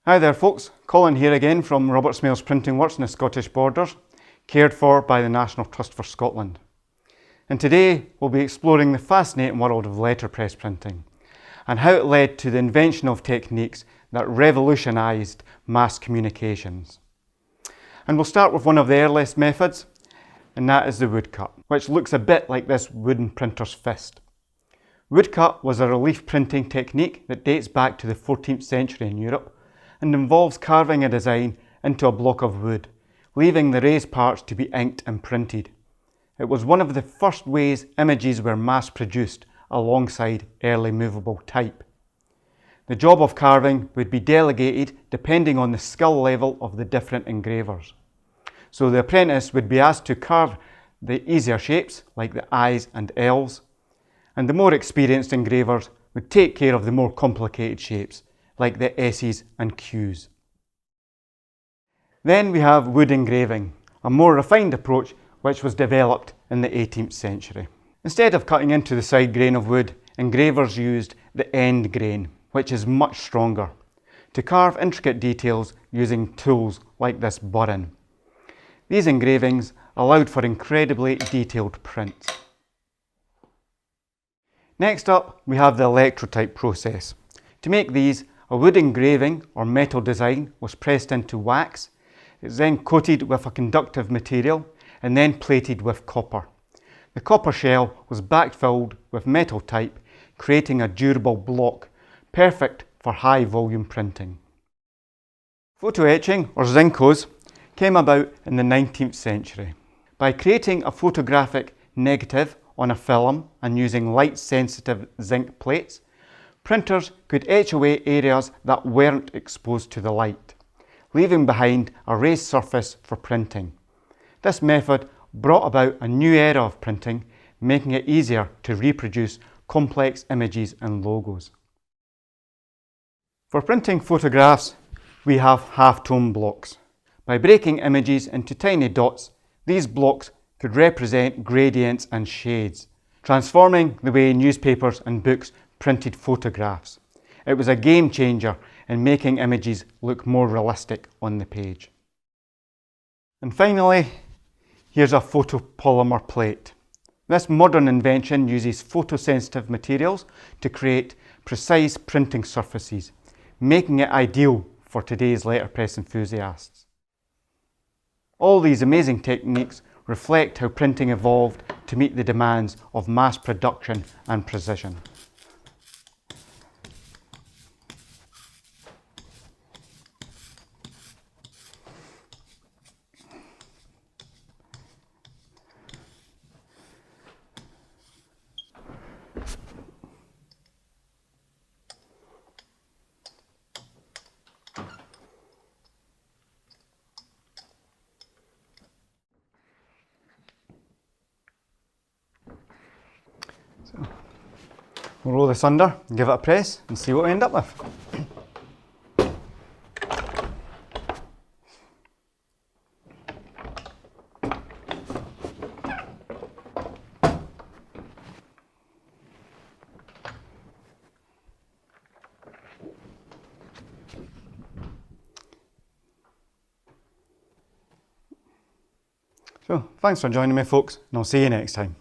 Hi there folks, Colin here again from Robert Smail's Printing Works in the Scottish Borders, cared for by the National Trust for Scotland. And today we'll be exploring the fascinating world of letterpress printing and how it led to the invention of techniques that revolutionised mass communications. And we'll start with one of the earliest methods, and that is the woodcut, which looks a bit like this wooden printer's fist. Woodcut was a relief printing technique that dates back to the 14th century in Europe and involves carving a design into a block of wood, leaving the raised parts to be inked and printed. It was one of the first ways images were mass-produced alongside early movable type. The job of carving would be delegated depending on the skill level of the different engravers. So the apprentice would be asked to carve the easier shapes, like the I's and L's, and the more experienced engravers would take care of the more complicated shapes, like the S's and Q's. Then we have wood engraving, a more refined approach which was developed in the 18th century. Instead of cutting into the side grain of wood, engravers used the end grain, which is much stronger, to carve intricate details using tools like this burin. These engravings allowed for incredibly detailed prints. Next up, we have the electrotype process. To make these, a wood engraving or metal design was pressed into wax. It's then coated with a conductive material and then plated with copper. The copper shell was backfilled with metal type, creating a durable block, perfect for high volume printing. Photoetching, or zinkos, came about in the 19th century. By creating a photographic negative on a film and using light-sensitive zinc plates, printers could etch away areas that weren't exposed to the light, leaving behind a raised surface for printing. This method brought about a new era of printing, making it easier to reproduce complex images and logos. For printing photographs, we have halftone blocks. By breaking images into tiny dots, these blocks could represent gradients and shades, transforming the way newspapers and books printed photographs. It was a game changer in making images look more realistic on the page. And finally, here's a photopolymer plate. This modern invention uses photosensitive materials to create precise printing surfaces, making it ideal for today's letterpress enthusiasts. All these amazing techniques reflect how printing evolved to meet the demands of mass production and precision. So, we'll roll this under, give it a press and see what we end up with. So, thanks for joining me folks, and I'll see you next time.